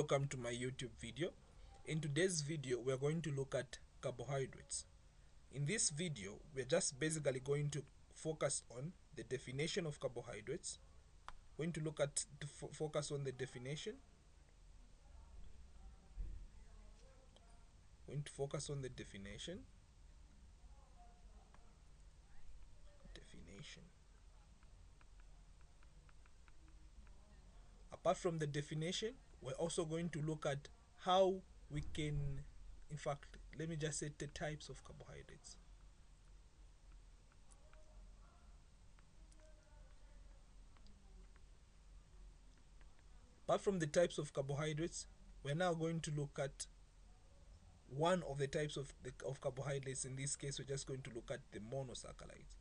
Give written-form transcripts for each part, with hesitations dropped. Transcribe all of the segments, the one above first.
welcome to my YouTube video. In today's video we are going to look at carbohydrates. In this video we are just basically going to focus on the definition of carbohydrates. We're going to look at focus on the definition. We're going to focus on the definition. Apart from the definition, we're also going to look at how we can, in fact, let me just say the types of carbohydrates. Apart from the types of carbohydrates, we're now going to look at one of the types of carbohydrates. In this case, we're just going to look at the monosaccharides.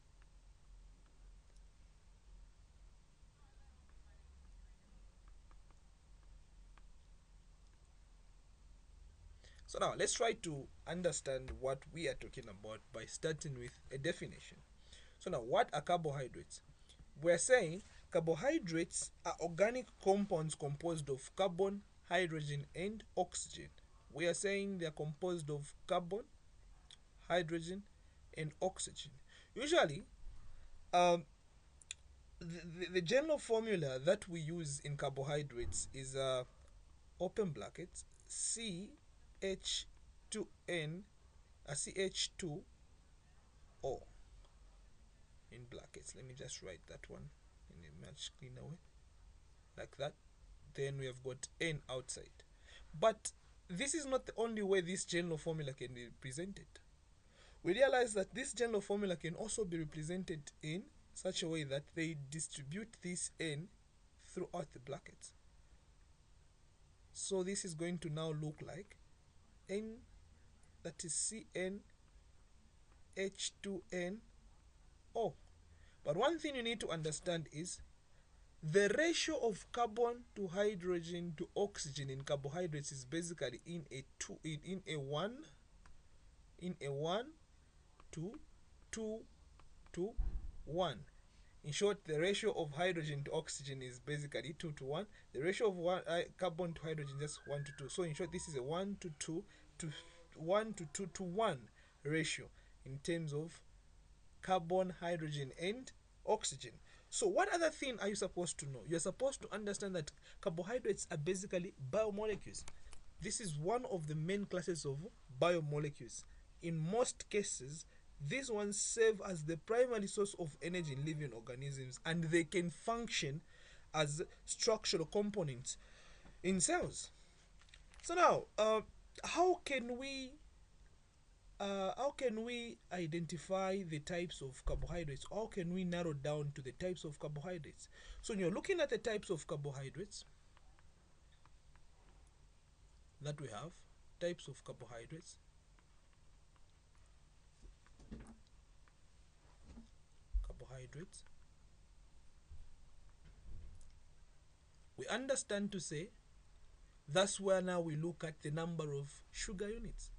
So now let's try to understand what we are talking about by starting with a definition. So now, what are carbohydrates? We're saying carbohydrates are organic compounds composed of carbon, hydrogen and oxygen. We are saying they are composed of carbon, hydrogen and oxygen. Usually the general formula that we use in carbohydrates is open brackets CH2N CH2O in brackets. Let me just write that one in a much cleaner way, like that. Then we have got N outside. But this is not the only way this general formula can be represented. We realize that this general formula can also be represented in such a way that they distribute this N throughout the brackets. So this is going to now look like N, that is CN H2NO. But one thing you need to understand is the ratio of carbon to hydrogen to oxygen in carbohydrates is basically in a 1 to 2 to 1. In short, the ratio of hydrogen to oxygen is basically 2 to 1. The ratio of carbon to hydrogen is just 1 to 2. So in short, this is a 1 to 2 to 1 to 2 to 1 ratio in terms of carbon, hydrogen and oxygen. So what other thing are you supposed to know? You're supposed to understand that carbohydrates are basically biomolecules. This is one of the main classes of biomolecules. In most cases, these ones serve as the primary source of energy in living organisms, and they can function as structural components in cells. So now, how can we identify the types of carbohydrates? How can we narrow down to the types of carbohydrates? So when you're looking at the types of carbohydrates that we have, types of carbohydrates, we understand to say that's where now we look at the number of sugar units.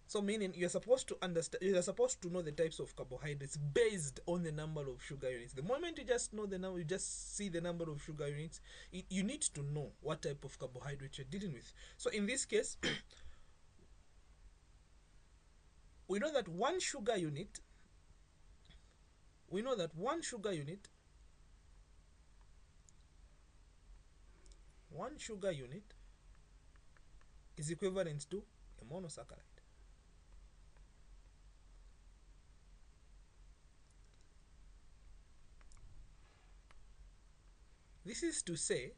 So meaning you're supposed to know the types of carbohydrates based on the number of sugar units. The moment you just know the number, you just see the number of sugar units, you need to know what type of carbohydrate you're dealing with. So in this case, we know that one sugar unit is equivalent to a monosaccharide. This is to say,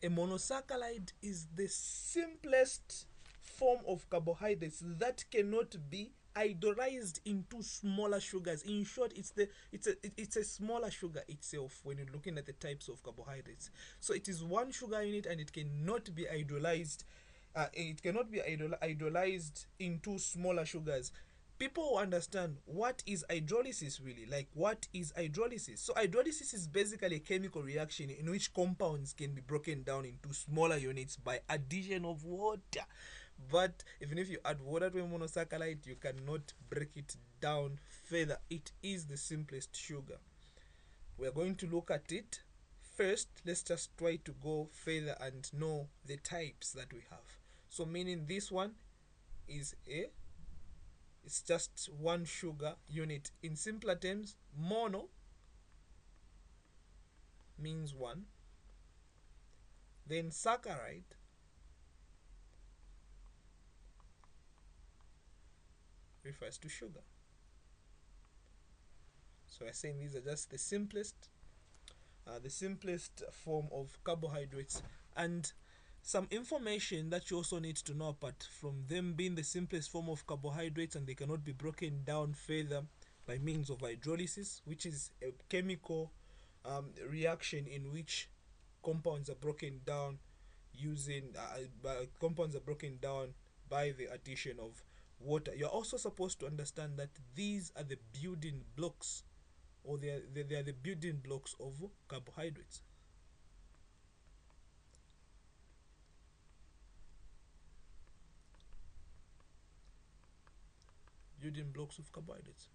a monosaccharide is the simplest form of carbohydrates that cannot be hydrolyzed into smaller sugars. In short, it's a smaller sugar itself when you're looking at the types of carbohydrates. So it is one sugar unit and it cannot be hydrolyzed. Hydrolyzed into smaller sugars. People will understand what is hydrolysis really. Like, what is hydrolysis? So hydrolysis is basically a chemical reaction in which compounds can be broken down into smaller units by addition of water. But even if you add water to a monosaccharide, you cannot break it down further. It is the simplest sugar. We're going to look at it. First, let's just try to go further and know the types that we have. So meaning this one is it's just one sugar unit. In simpler terms, mono means one. Then saccharide refers to sugar. So I'm saying these are just the simplest form of carbohydrates. And some information that you also need to know, apart from them being the simplest form of carbohydrates and they cannot be broken down further by means of hydrolysis, which is a chemical reaction in which compounds are broken down by the addition of water. You're also supposed to understand that these are the building blocks, or they are the building blocks of carbohydrates. Building blocks of carbohydrates.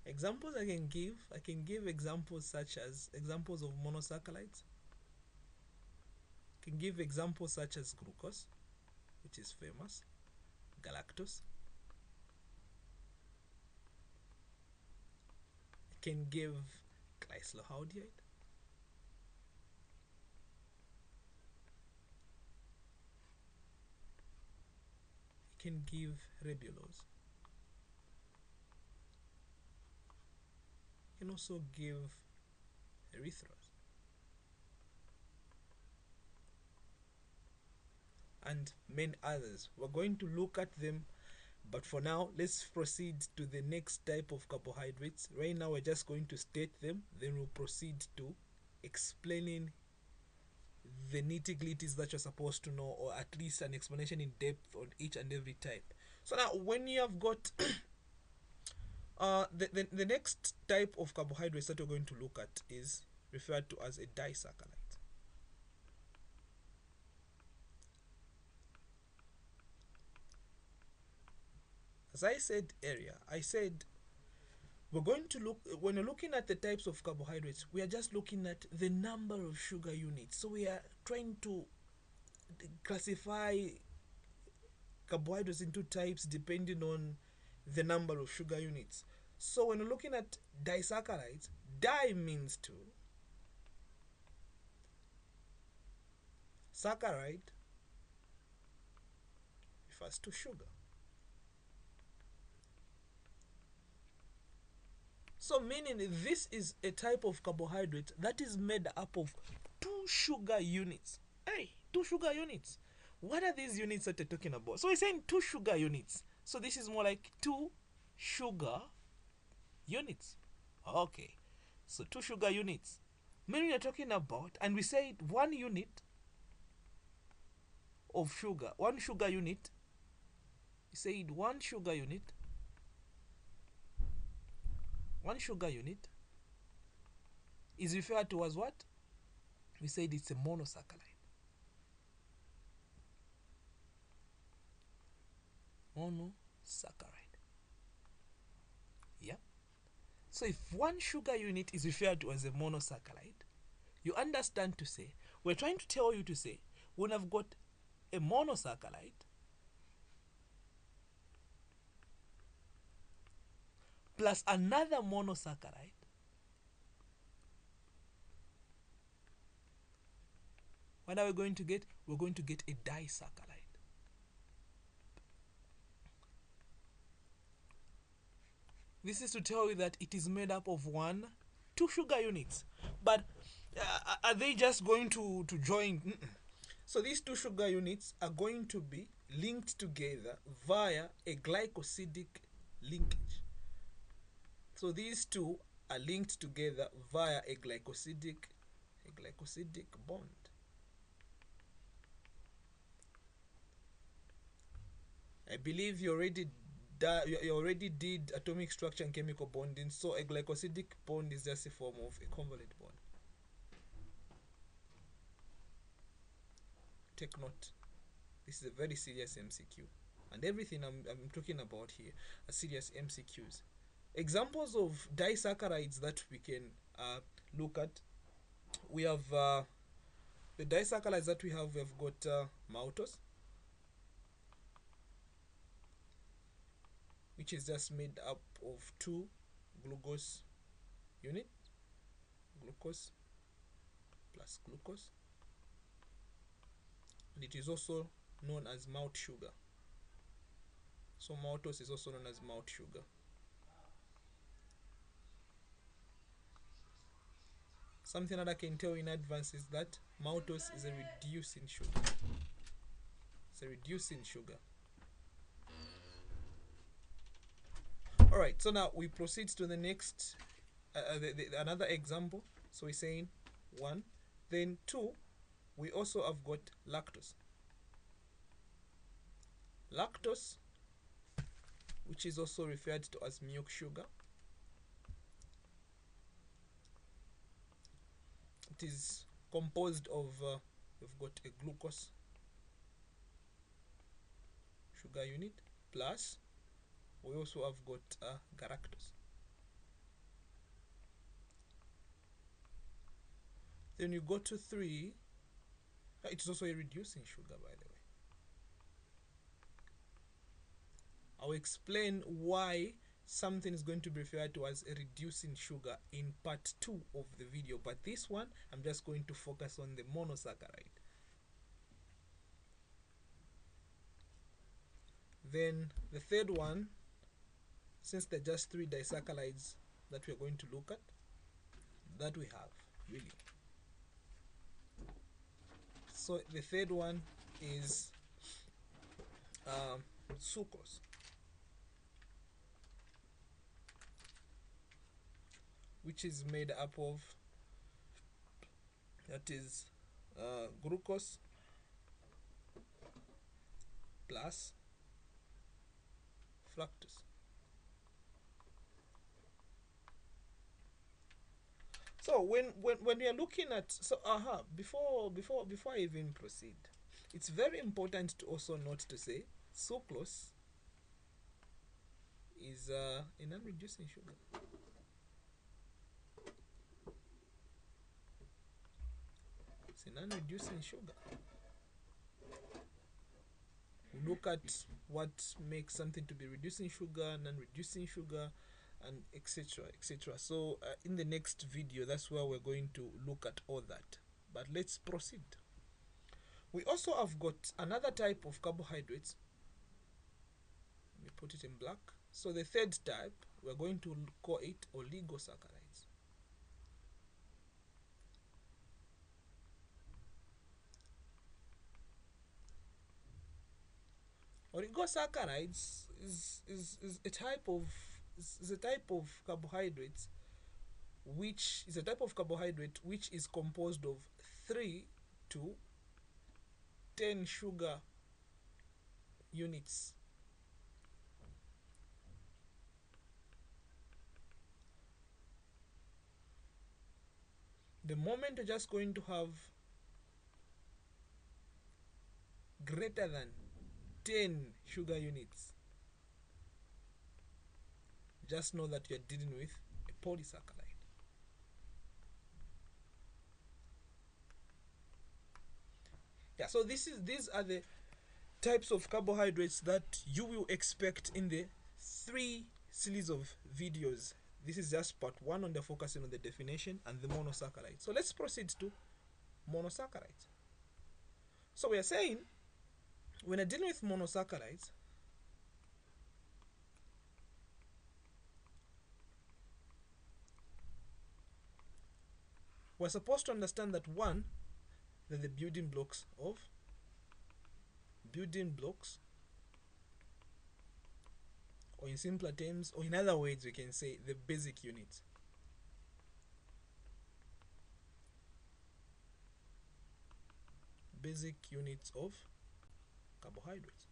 Examples I can give examples such as examples of monosaccharides. I can give examples such as glucose, which is famous, galactose. I can give glyceraldehyde. I can give ribulose. I can also give erythrose. And many others. We're going to look at them, but for now let's proceed to the next type of carbohydrates. Right now we're just going to state them, then we'll proceed to explaining the nitty-gritties that you're supposed to know, or at least an explanation in depth on each and every type. So now when you have got the next type of carbohydrates that we're going to look at is referred to as a disaccharide. As I said earlier, I said we're going to look, when you're looking at the types of carbohydrates, we are just looking at the number of sugar units. So we are trying to classify carbohydrates into types depending on the number of sugar units. So when you're looking at disaccharides, di means two, saccharide refers to sugar. So meaning this is a type of carbohydrate that is made up of two sugar units. Hey, two sugar units. What are these units that they're talking about? So we're saying two sugar units. So this is more like two sugar units. Okay. So two sugar units. Meaning you're talking about, and we said one unit of sugar, one sugar unit. We said one sugar unit is referred to as what? We said it's a monosaccharide. Monosaccharide. Yeah. So if one sugar unit is referred to as a monosaccharide, you understand to say, we're trying to tell you to say, when I've got a monosaccharide plus another monosaccharide, what are we going to get? We're going to get a disaccharide. This is to tell you that it is made up of two sugar units. But are they just going to join? So these two sugar units are going to be linked together via a glycosidic linkage. So these two are linked together via a glycosidic bond. I believe you already did atomic structure and chemical bonding, so a glycosidic bond is just a form of a covalent bond. Take note, this is a very serious MCQ, and everything I'm talking about here are serious MCQs. Examples of disaccharides that we can look at, we have the disaccharides that we have got maltose, which is just made up of two glucose units, glucose plus glucose, and it is also known as malt sugar. So maltose is also known as malt sugar. Something that I can tell in advance is that maltose is a reducing sugar. It's a reducing sugar. Alright, so now we proceed to the next, another example. So we're saying 1, then 2, we also have got lactose. Lactose, which is also referred to as milk sugar. It is composed of, we've got a glucose sugar unit, plus we also have got galactose. Then you go to 3, it's also a reducing sugar, by the way. I'll explain why something is going to be referred to as a reducing sugar in part 2 of the video, but this one I'm just going to focus on the monosaccharide. Then the third one, since they're just 3 disaccharides that we're going to look at, that we have really. So the third one is sucrose, which is made up of, that is glucose plus fructose. So when we are looking at, so before I even proceed, it's very important to also note to say sucrose is a non-reducing sugar. It's a non-reducing sugar. We look at what makes something to be reducing sugar, non-reducing sugar, and etc, etc. So in the next video, that's where we're going to look at all that. But let's proceed. We also have got another type of carbohydrates. Let me put it in black. So the third type, we're going to call it oligosaccharides. Oligosaccharides is a type of carbohydrates which is a type of carbohydrate which is composed of 3 to 10 sugar units. The moment you're just going to have greater than 10 sugar units, just know that you're dealing with a polysaccharide. Yeah, so these are the types of carbohydrates that you will expect in the 3 series of videos. This is just part 1 on the focusing on the definition and the monosaccharides. So let's proceed to monosaccharides. So we are saying, when I deal with monosaccharides, we're supposed to understand that 1, they're the building blocks, or in simpler terms, or in other words, we can say the basic units. Basic units of carbohydrates.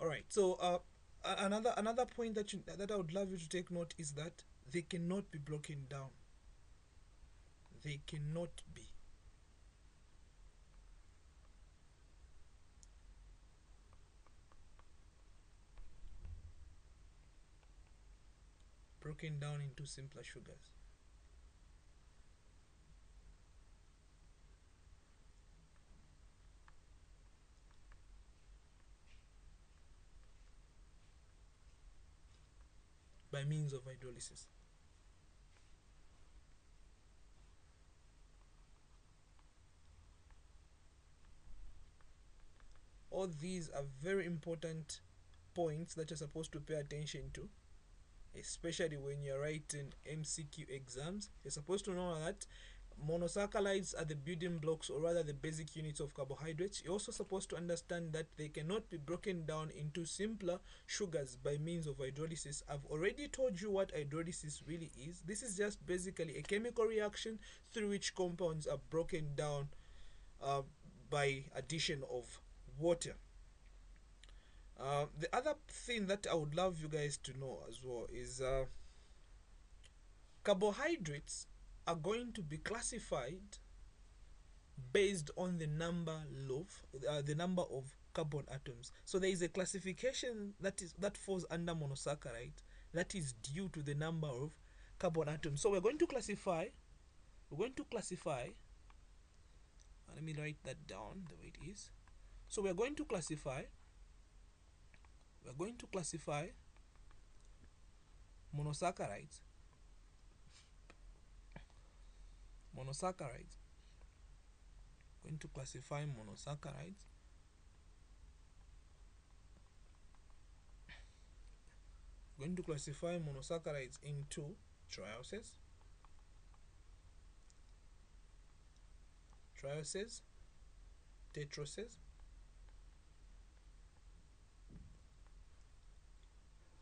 All right. So another point that I would love you to take note is that they cannot be broken down. They cannot be broken down into simpler sugars. By means of hydrolysis. All these are very important points that you're supposed to pay attention to, especially when you're writing MCQ exams. You're supposed to know that monosaccharides are the building blocks, or rather the basic units of carbohydrates. You're also supposed to understand that they cannot be broken down into simpler sugars by means of hydrolysis. I've already told you what hydrolysis really is. This is just basically a chemical reaction through which compounds are broken down uh, by addition of water. The other thing that I would love you guys to know as well is carbohydrates are going to be classified based on the number of carbon atoms. So there is a classification that falls under monosaccharide that is due to the number of carbon atoms. So we're going to classify. Let me write that down the way it is. So we're going to classify. Monosaccharides. Going to classify monosaccharides into trioses, tetroses,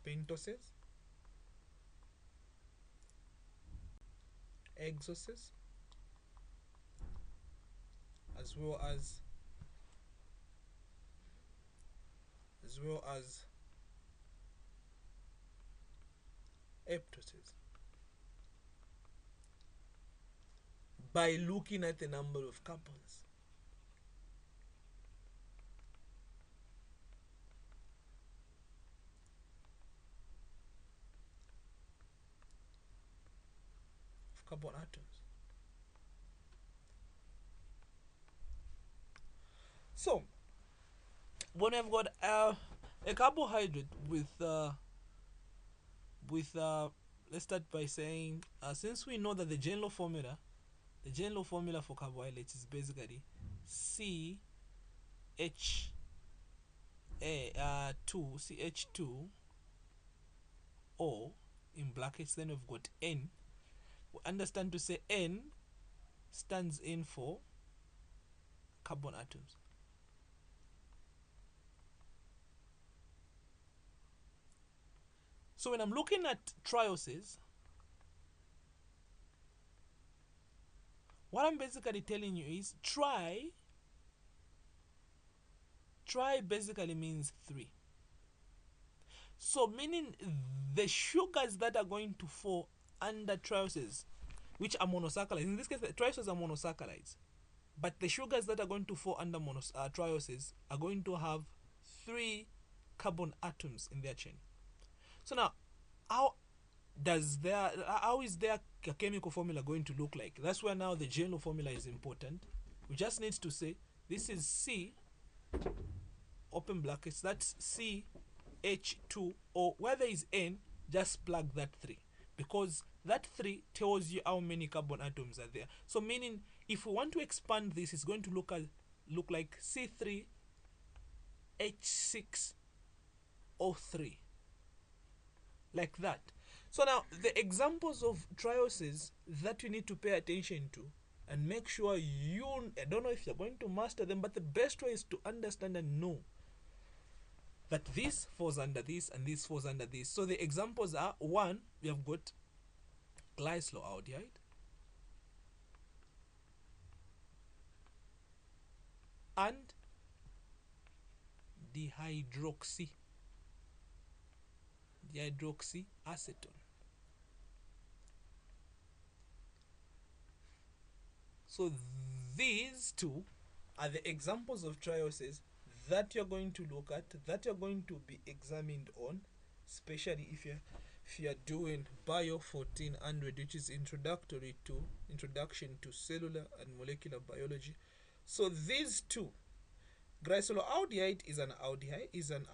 pentoses, hexoses, as well as heptoses, by looking at the number of carbons. Of carbon atoms. So when I've got a carbohydrate with let's start by saying, since we know that the general formula for carbohydrates is basically CH2O in brackets, then we've got N. We understand to say N stands in for carbon atoms. So when I'm looking at trioses, what I'm basically telling you is tri basically means 3. So meaning the sugars that are going to fall under trioses, which are monosaccharides, in this case the trioses are monosaccharides, but the sugars that are going to fall under trioses are going to have 3 carbon atoms in their chain. So now, how is their chemical formula going to look like? That's where now the general formula is important. We just need to say this is C, open brackets, that's CH2O. Where there is N, just plug that 3, because that 3 tells you how many carbon atoms are there. So meaning if we want to expand this, it's going to look like C3H6O3, like that. So now the examples of trioses that you need to pay attention to and make sure I don't know if you're going to master them, but the best way is to understand and know that this falls under this and this falls under this. So the examples are, 1, we have got glyceraldehyde and dihydroxy dihydroxyacetone. So these two are the examples of trioses that you're going to look at, that you're going to be examined on, especially if you're doing bio 1400, which is introduction to cellular and molecular biology. So these two, glycerolhaldehyde is an aldehyde, it's an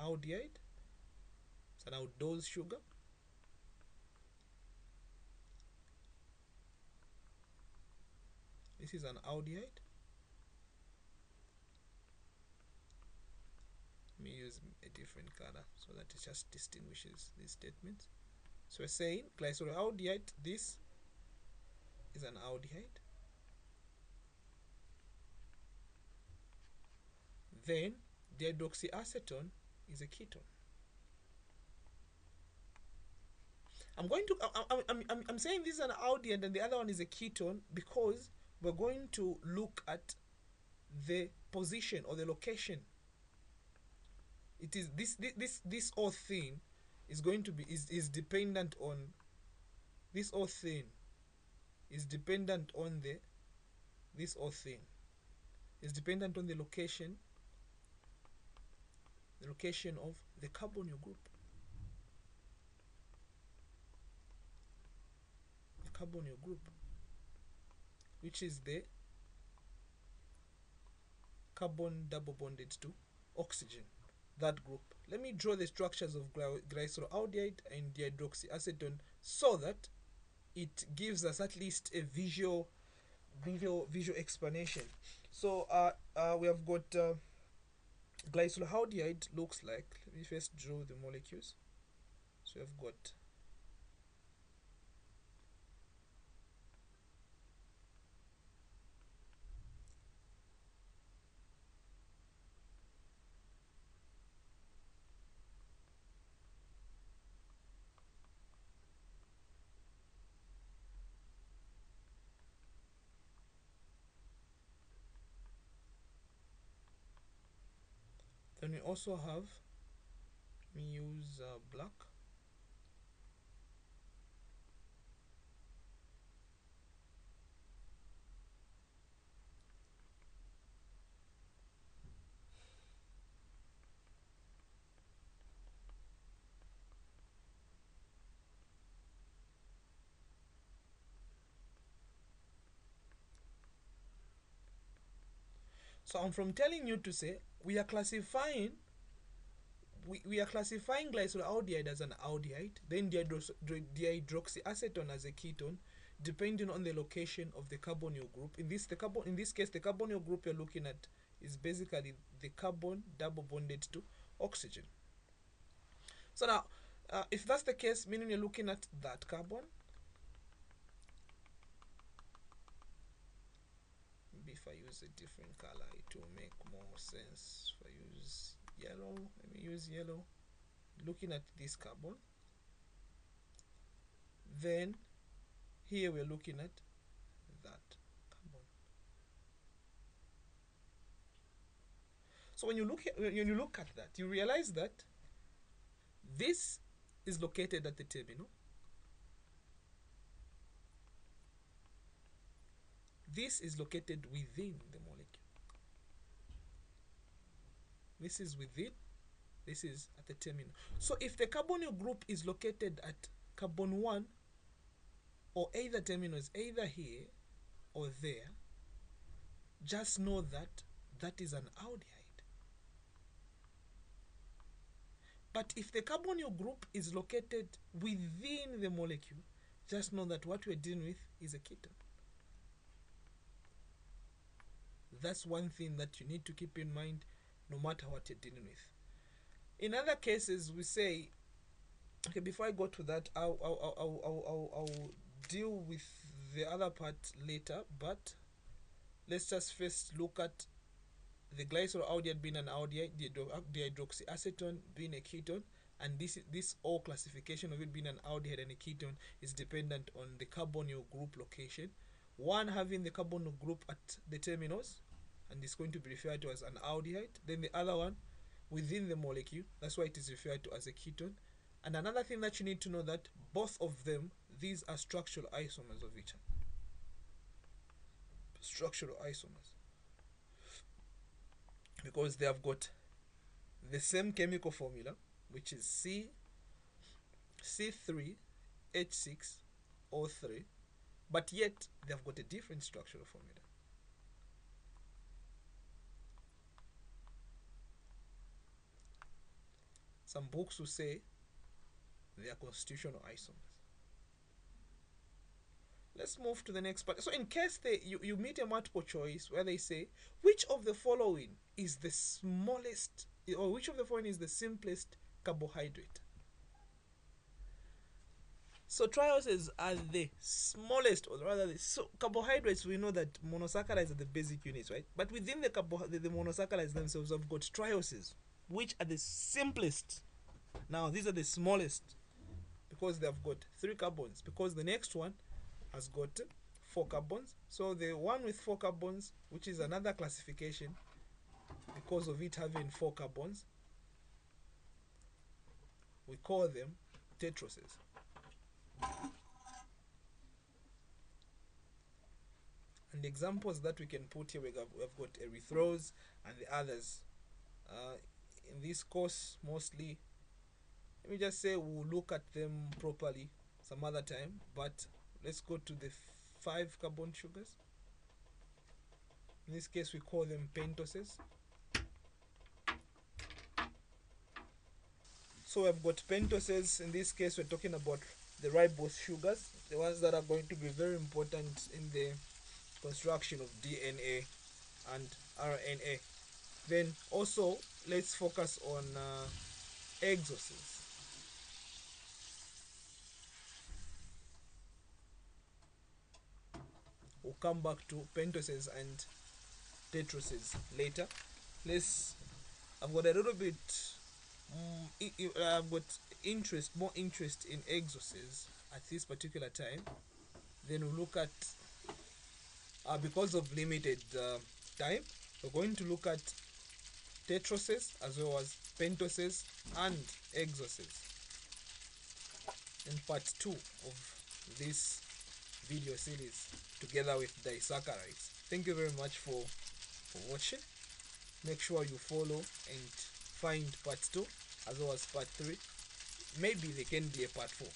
aldose sugar. This is an aldehyde. Let me use a different color so that it just distinguishes these statements. So we're saying glycerolhaldehyde, this is an aldehyde. Then dihydroxyacetone is a ketone. I'm saying this is an aldehyde and the other one is a ketone because we're going to look at the position or the location. It is this whole thing is going to be is dependent on this whole thing is dependent on the this whole thing is dependent on the location of the carbonyl group. The carbonyl group, which is the carbon double bonded to oxygen, that group. Let me draw the structures of glycerolhaldehyde and dihydroxyacetone so that it gives us at least a visual explanation. So we have got glycerolhaldehyde looks like. Let me first draw the molecules. So we've got then we also have, let me use black. So I'm from telling you to say we are classifying glycerolhaldehyde as an aldehyde, then dihydroxyacetone as a ketone, depending on the location of the carbonyl group. In this case, the carbonyl group you're looking at is basically the carbon double bonded to oxygen. So now, if that's the case, meaning you're looking at that carbon. Maybe if I use a different color, it will make more sense. If I use yellow, let me use yellow. Looking at this carbon, then here we're looking at that carbon. So when you look at that, you realize that this is located at the terminal. This is located within the molecule. This is within, this is at the terminal. So if the carbonyl group is located at carbon 1 or either terminals, either here or there, just know that that is an aldehyde. But if the carbonyl group is located within the molecule, just know that what we're dealing with is a ketone. That's one thing that you need to keep in mind no matter what you're dealing with. In other cases, we say, okay, before I go to that, I'll deal with the other part later, but let's just first look at the glycerolhaldehyde being an aldehyde, dihydroxyacetone being a ketone, and this whole classification of it being an aldehyde and a ketone is dependent on the carbonyl group location. One having the carbonyl group at the terminals, and it's going to be referred to as an aldehyde. Then the other one within the molecule, that's why it is referred to as a ketone. And another thing that you need to know, that both of them, these are structural isomers of each other. Structural isomers. Because they have got the same chemical formula, which is C3H6O3, but yet they have got a different structural formula. Some books will say they are constitutional isomers. Let's move to the next part. So in case you meet a multiple choice where they say, which of the following is the smallest, or which of the following is the simplest carbohydrate? So trioses are the smallest, or rather, so carbohydrates, we know that monosaccharides are the basic units, right? But within the monosaccharides themselves, have got trioses, which are the simplest. Now these are the smallest because they have got 3 carbons, because the next one has got 4 carbons. So the one with 4 carbons, which is another classification because of it having 4 carbons, we call them tetroses. And the examples that we can put here, we have got erythrose and the others. In this course, mostly, let me just say we'll look at them properly some other time, but let's go to the 5 carbon sugars. In this case, we call them pentoses. So we've got pentoses. In this case, we're talking about the ribose sugars, the ones that are going to be very important in the construction of DNA and RNA. Then also, let's focus on exoses. We'll come back to pentoses and tetroses later. I've got a little bit, I've got more interest in exoses at this particular time. Then we'll look at, because of limited time, we're going to look at tetroses as well as pentoses and exoses in part 2 of this video series, together with disaccharides. Thank you very much for watching. Make sure you follow and find part 2 as well as part 3. Maybe there can be a part 4.